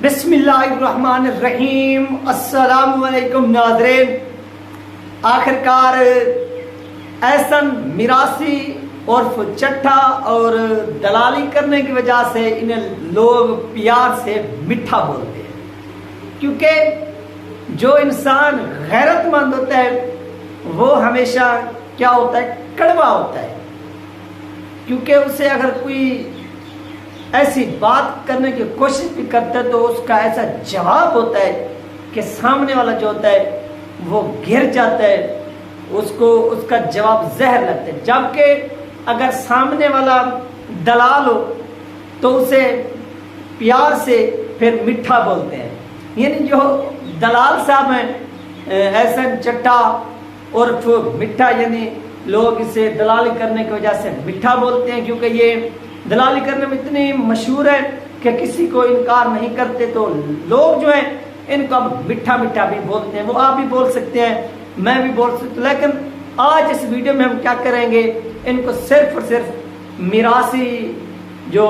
بسم اللہ الرحمن الرحیم۔ السلام علیکم ناظرین۔ آخرکار ایسن میراثی عرف چٹھا اور دلالی کرنے کی وجہ سے انہیں لوگ پیار سے میٹھا بولتے ہیں، کیونکہ جو انسان غیرت مند ہوتا ہے وہ ہمیشہ کیا ہوتا ہے، کڑوا ہوتا ہے، کیونکہ اسے اگر کوئی ایسی بات کرنے کی کوشش بھی کرتا ہے تو اس کا ایسا جواب ہوتا ہے کہ سامنے والا جو ہوتا ہے وہ گر جاتا ہے، اس کا جواب زہر لگتا ہے۔ جبکہ اگر سامنے والا دلال ہو تو اسے پیار سے پھر میٹھا بولتے ہیں۔ یعنی جو دلال صاحب ہیں احسن چٹھا عرف میٹھا، یعنی لوگ اسے دلالی کرنے کی وجہ سے میٹھا بولتے ہیں، کیونکہ یہ دلالی کرنے میں اتنی مشہور ہے کہ کسی کو انکار نہیں کرتے، تو لوگ جو ہیں ان کو اب میٹھا میٹھا بھی بولتے ہیں۔ وہ آپ بھی بول سکتے ہیں، میں بھی بول سکتا ہوں، لیکن آج اس ویڈیو میں ہم کیا کریں گے، ان کو صرف اور صرف میراثی، جو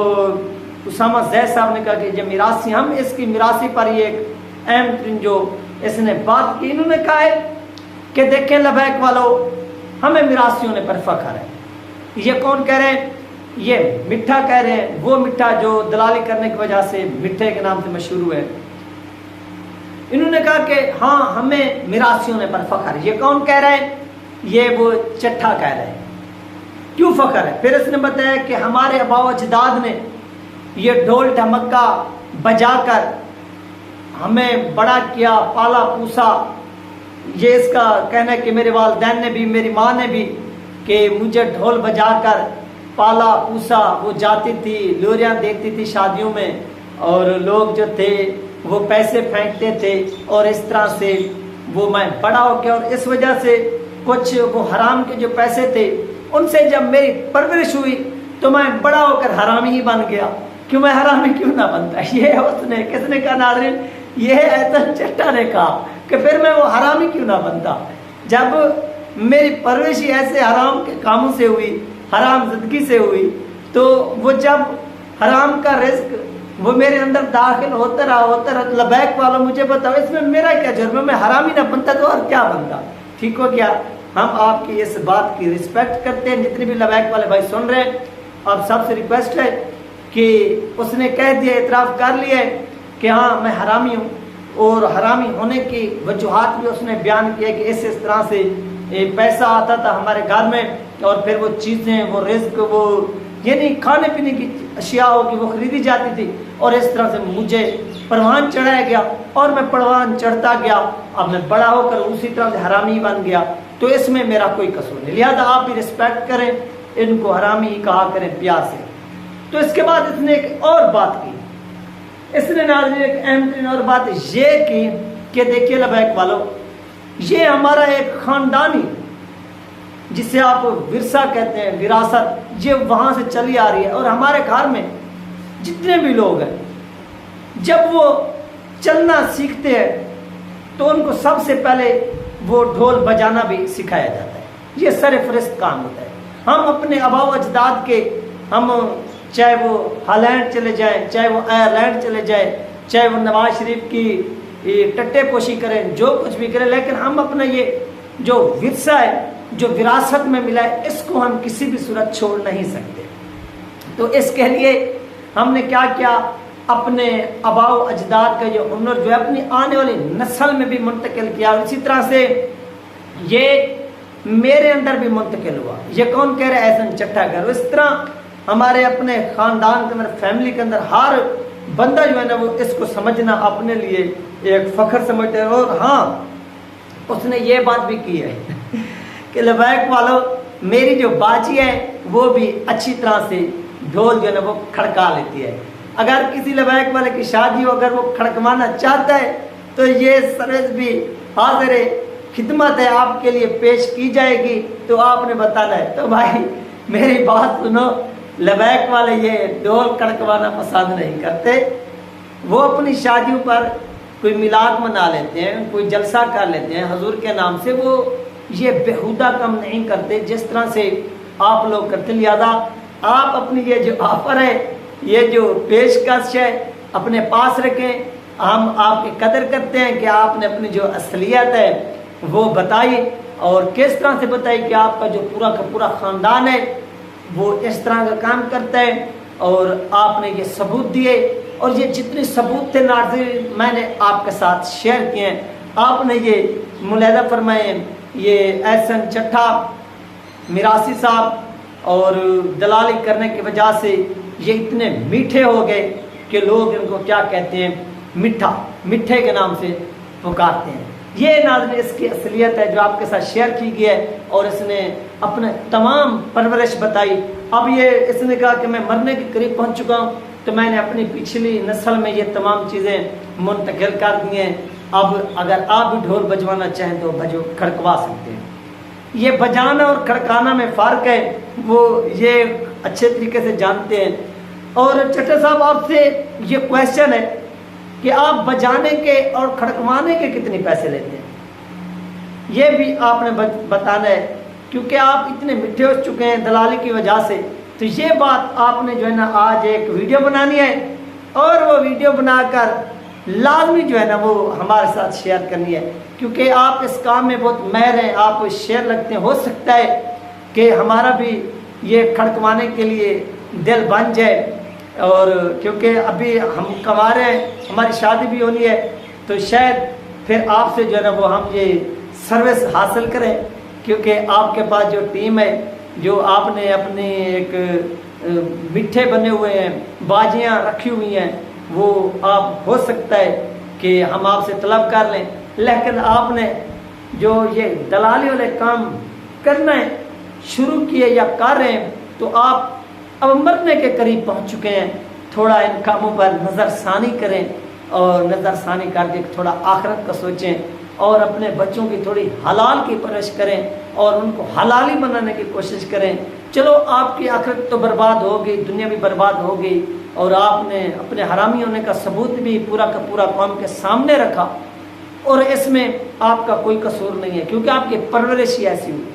اسامہ زید صاحب نے کہا کہ جو میراثی، ہم اس کی میراثی پر یہ ایک اہم ترین جو اس نے بات کی، انہوں نے کہا ہے کہ دیکھیں لبیک والو، ہمیں میراثیوں نے پر فخر ہے۔ یہ کون کہہ رہے ہیں؟ یہ میٹھا کہہ رہے ہیں، وہ میٹھا جو دلالی کرنے کی وجہ سے میٹھے کے نام سے مشہور ہوئے۔ انہوں نے کہا کہ ہاں ہمیں میراثیوں نے پر فخر ہے۔ یہ کون کہہ رہے ہیں؟ یہ وہ چٹھا کہہ رہے ہیں۔ کیوں فخر ہے؟ پھر اس نے بتایا کہ ہمارے آبا و اجداد نے یہ ڈھول ڈھمکا بجا کر ہمیں بڑا کیا، پالا پوسا۔ یہ اس کا کہنا ہے کہ میرے والدین نے بھی، میری ماں نے بھی، کہ مجھے ڈھول بجا کر پالا پوسا۔ وہ جاتی تھی، لوریاں دیکھتی تھی شادیوں میں، اور لوگ جو تھے وہ پیسے پھینکتے تھے، اور اس طرح سے وہ میں بڑا ہو گیا، اور اس وجہ سے کچھ وہ حرام کے جو پیسے تھے ان سے جب میری پرورش ہوئی تو میں بڑا ہو کر حرامی ہی بن گیا۔ کیوں میں حرامی کیوں نہ بنتا؟ یہ اس نے کس نے کہا ناظرین؟ یہ احسن چٹھا نے کہا کہ پھر میں وہ حرامی کیوں نہ بنتا، جب میری پرورش ہی ایسے حرام کے کاموں سے ہوئی، حرام زندگی سے ہوئی، تو وہ جب حرام کا رزق وہ میرے اندر داخل ہوتا رہا۔ لبیک والا مجھے بتاؤ اس میں میرا کیا جرم ہے؟ میں حرامی نہ بنتا تو اور کیا بنتا؟ ٹھیک ہو گیا؟ ہم آپ کی اس بات کی رسپیکٹ کرتے ہیں، جتنے بھی لبیک والے بھائی سن رہے ہیں، آپ سب سے ریکویسٹ ہے کہ اس نے کہہ دیا، اعتراف کر لیا ہے کہ ہاں میں حرامی ہوں، اور حرامی ہونے کی وجوہات بھی اس نے بیان کیا کہ اس طرح سے پیسہ آتا تھا ہمارے گھر میں، اور پھر وہ چیزیں، وہ رزق، وہ یعنی کھانے پینے کی اشیاء ہوگی وہ خریدی جاتی تھی، اور اس طرح سے مجھے پروان چڑھایا گیا، اور میں پروان چڑھتا گیا، اب میں بڑا ہو کر اسی طرح سے حرامی بن گیا، تو اس میں میرا کوئی قصور نہیں، لہذا آپ بھی رسپیکٹ کریں، ان کو حرامی ہی کہا کریں پیار سے۔ تو اس کے بعد اس نے ایک اور بات کی، اس نے ناظرین ایک اہم ترین اور بات یہ کی کہ دیکھیے لبیک والو، یہ ہمارا ایک خاندانی جسے آپ ورثہ کہتے ہیں، وراثت، یہ وہاں سے چلی آ رہی ہے، اور ہمارے گھر میں جتنے بھی لوگ ہیں جب وہ چلنا سیکھتے ہیں تو ان کو سب سے پہلے وہ ڈھول بجانا بھی سکھایا جاتا ہے۔ یہ سر فہرست کام ہوتا ہے۔ ہم اپنے آبا و اجداد کے، ہم چاہے وہ ہالینڈ چلے جائیں، چاہے وہ آئرلینڈ چلے جائیں، چاہے وہ نواز شریف کی ٹٹے پوشی کریں، جو کچھ بھی کریں، لیکن ہم اپنا یہ جو ورثہ ہے، جو وراثت میں ملا ہے، اس کو ہم کسی بھی صورت چھوڑ نہیں سکتے۔ تو اس کے لیے ہم نے کیا کیا، اپنے آبا و اجداد کا جو ہنر جو ہے اپنی آنے والی نسل میں بھی منتقل کیا، اور اسی طرح سے یہ میرے اندر بھی منتقل ہوا۔ یہ کون کہہ رہا ہے؟ احسن چٹھا کہہ رہا ہے۔ اس طرح ہمارے اپنے خاندان کے اندر، فیملی کے اندر ہر بندہ جو ہے نا وہ اس کو سمجھنا اپنے لیے ایک فخر سمجھتے ہیں۔ اور ہاں اس نے یہ بات بھی کی ہے کہ لبیک والو، میری جو باجی ہے وہ بھی اچھی طرح سے ڈھول جو ہے نا وہ کھڑکا لیتی ہے۔ اگر کسی لبیک والے کی شادی ہو، اگر وہ کھڑکوانا چاہتا ہے تو یہ سروس بھی حاضر خدمت ہے، آپ کے لیے پیش کی جائے گی، تو آپ نے بتانا ہے۔ تو بھائی میری بات سنو، لبیک والے یہ ڈھول کھڑکوانا پسند نہیں کرتے، وہ اپنی شادیوں پر کوئی میلاد منا لیتے ہیں، کوئی جلسہ کر لیتے ہیں حضور کے نام سے، وہ یہ بےہودہ کم نہیں کرتے جس طرح سے آپ لوگ کرتے۔ لہذا آپ اپنی یہ جو آفر ہے، یہ جو پیشکش ہے اپنے پاس رکھیں، ہم آپ کی قدر کرتے ہیں کہ آپ نے اپنی جو اصلیت ہے وہ بتائی، اور کس طرح سے بتائی کہ آپ کا جو پورا کا پورا خاندان ہے وہ اس طرح کا کام کرتا ہے، اور آپ نے یہ ثبوت دیے، اور یہ جتنے ثبوت تھے ناظرین میں نے آپ کے ساتھ شیئر کیے ہیں۔ آپ نے یہ ملاحظہ فرمائے، یہ احسن چٹھا میراثی صاحب اور دلالی کرنے کی وجہ سے یہ اتنے میٹھے ہو گئے کہ لوگ ان کو کیا کہتے ہیں، مٹھے کے نام سے پکارتے ہیں۔ یہ ناظرین اس کی اصلیت ہے جو آپ کے ساتھ شیئر کی گئی ہے، اور اس نے اپنے تمام پرورش بتائی۔ اب یہ اس نے کہا کہ میں مرنے کے قریب پہنچ چکا ہوں، تو میں نے اپنی پچھلی نسل میں یہ تمام چیزیں منتقل کر دی ہیں۔ اب اگر آپ بھی ڈھول بجوانا چاہیں تو کھڑکوا سکتے ہیں۔ یہ بجانا اور کھڑکانا میں فرق ہے، وہ یہ اچھے طریقے سے جانتے ہیں۔ اور چٹھا صاحب آپ سے یہ کویشچن ہے کہ آپ بجانے کے اور کھڑکوانے کے کتنے پیسے لیتے ہیں، یہ بھی آپ نے بتانا ہے، کیونکہ آپ اتنے میٹھے ہو چکے ہیں دلالی کی وجہ سے۔ تو یہ بات آپ نے جو ہے نا آج ایک ویڈیو بنانی ہے، اور وہ ویڈیو بنا کر لازمی جو ہے نا وہ ہمارے ساتھ شیئر کرنی ہے، کیونکہ آپ اس کام میں بہت ماہر ہیں، آپ شیئر لگتے ہیں۔ ہو سکتا ہے کہ ہمارا بھی یہ کھڑکوانے کے لیے دل بن جائے، اور کیونکہ ابھی ہم کنوارے ہیں، ہماری شادی بھی ہونی ہے، تو شاید پھر آپ سے جو ہے نا وہ ہم یہ سروس حاصل کریں، کیونکہ آپ کے پاس جو ٹیم ہے، جو آپ نے اپنی ایک میٹھے بنے ہوئے ہیں، باجیاں رکھی ہوئی ہیں، وہ آپ ہو سکتا ہے کہ ہم آپ سے طلب کر لیں، لیکن آپ نے جو یہ دلالی والے کام کرنا ہے شروع کیے یا کر رہے ہیں، تو آپ اب مرنے کے قریب پہنچ چکے ہیں۔ تھوڑا ان کاموں پر نظر ثانی کریں، اور نظر ثانی کر کے تھوڑا آخرت کا سوچیں، اور اپنے بچوں کی تھوڑی حلال کی پرورش کریں، اور ان کو حلالی بنانے کی کوشش کریں۔ چلو آپ کی آخرت تو برباد ہو گئی، دنیا بھی برباد ہو گئی، اور آپ نے اپنے حرامی ہونے کا ثبوت بھی پورا کا پورا قوم کے سامنے رکھا، اور اس میں آپ کا کوئی قصور نہیں ہے، کیونکہ آپ کی پرورش ہی ایسی ہوئی،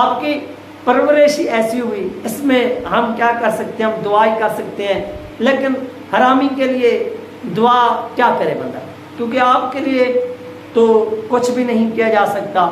آپ کی پرورش ہی ایسی ہوئی۔ اس میں ہم کیا کر سکتے ہیں، ہم دعا ہی کر سکتے ہیں، لیکن حرامی کے لیے دعا کیا کرے بندہ، کیونکہ آپ کے لیے تو کچھ بھی نہیں کیا جا سکتا۔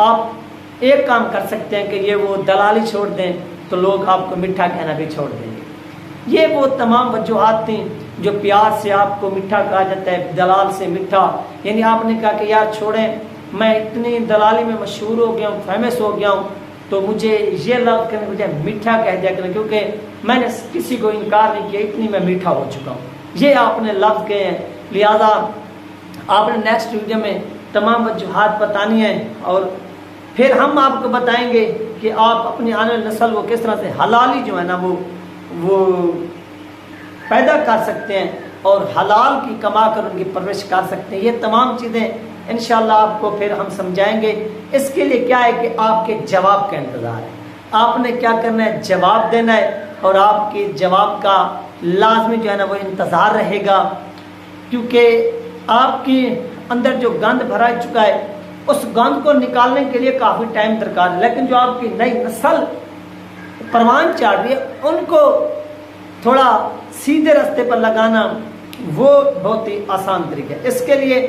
آپ ایک کام کر سکتے ہیں کہ یہ وہ دلالی چھوڑ دیں، تو لوگ آپ کو میٹھا کہنا بھی چھوڑ دیں گے۔ یہ وہ تمام وجوہات تھیں جو پیار سے آپ کو میٹھا کہا جاتا ہے، دلال سے میٹھا، یعنی آپ نے کہا کہ یار چھوڑیں، میں اتنی دلالی میں مشہور ہو گیا ہوں، فیمس ہو گیا ہوں، تو مجھے یہ لفظ کرنے مجھے میٹھا کہہ دیا کریں، کیونکہ میں نے کسی کو انکار نہیں کیا، اتنی میں میٹھا ہو چکا ہوں، یہ آپ نے لفظ کہے ہیں۔ لہذا آپ نے نیکسٹ ویڈیو میں تمام وجوہات بتانی ہیں، اور پھر ہم آپ کو بتائیں گے کہ آپ اپنی آنے والی نسل کو کس طرح سے حلالی جو ہے نا وہ پیدا کر سکتے ہیں، اور حلال کی کما کر ان کی پرورش کر سکتے ہیں۔ یہ تمام چیزیں انشاءاللہ آپ کو پھر ہم سمجھائیں گے۔ اس کے لیے کیا ہے کہ آپ کے جواب کا انتظار ہے، آپ نے کیا کرنا ہے، جواب دینا ہے، اور آپ کے جواب کا لازمی جو ہے نا وہ انتظار رہے گا، کیونکہ آپ کے اندر جو گند بھرا چکا ہے اس گند کو نکالنے کے لیے کافی ٹائم درکار ہے، لیکن جو آپ کی نئی نسل پروان چڑھ رہی ہے ان کو تھوڑا سیدھے راستے پر لگانا وہ بہت ہی آسان طریقہ ہے۔ اس کے لیے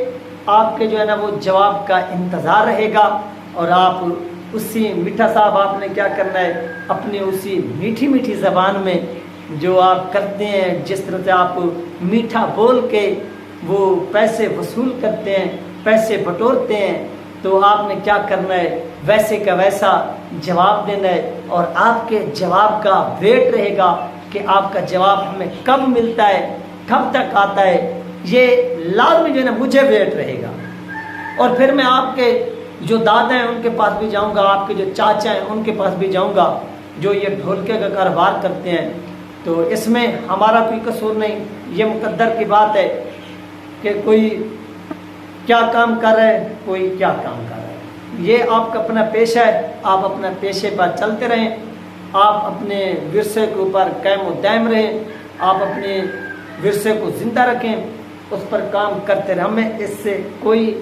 آپ کے جو ہے نا وہ جواب کا انتظار رہے گا، اور آپ اسی میٹھا صاحب آپ نے کیا کرنا ہے، اپنی اسی میٹھی میٹھی زبان میں جو آپ کرتے ہیں، جس طرح سے آپ میٹھا بول کے وہ پیسے وصول کرتے ہیں، پیسے بٹورتے ہیں، تو آپ نے کیا کرنا ہے، ویسے کا ویسا جواب دینا ہے، اور آپ کے جواب کا ویٹ رہے گا کہ آپ کا جواب ہمیں کب ملتا ہے، کب تک آتا ہے، یہ لازمی جو ہے نا مجھے ویٹ رہے گا۔ اور پھر میں آپ کے جو دادا ہیں ان کے پاس بھی جاؤں گا، آپ کے جو چاچا ہیں ان کے پاس بھی جاؤں گا جو یہ ڈھولکے کا کاروبار کرتے ہیں، تو اس میں ہمارا کوئی قصور نہیں، یہ مقدر کی بات ہے کہ کوئی کیا کام کر رہا ہے، کوئی کیا کام کر رہا ہے، یہ آپ کا اپنا پیشہ ہے، آپ اپنا پیشے پر چلتے رہیں، آپ اپنے ورثے کے اوپر قائم و دائم رہیں، آپ اپنے ورثے کو زندہ رکھیں، اس پر کام کرتے رہیں، ہمیں اس سے کوئی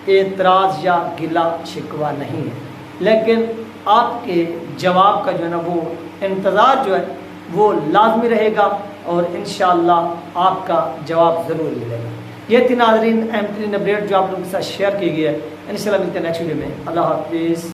اعتراض یا گلا شکوہ نہیں ہے، لیکن آپ کے جواب کا جو ہے نا وہ انتظار جو ہے وہ لازمی رہے گا، اور انشاءاللہ آپ کا جواب ضرور ملے گا۔ یہ تھی ناظرین اہم ترین اپڈیٹ جو آپ لوگوں کے ساتھ شیئر کی گئی ہے. انشاءاللہ ملتے ہیں نیکسٹ ویڈیو میں. اللہ حافظ.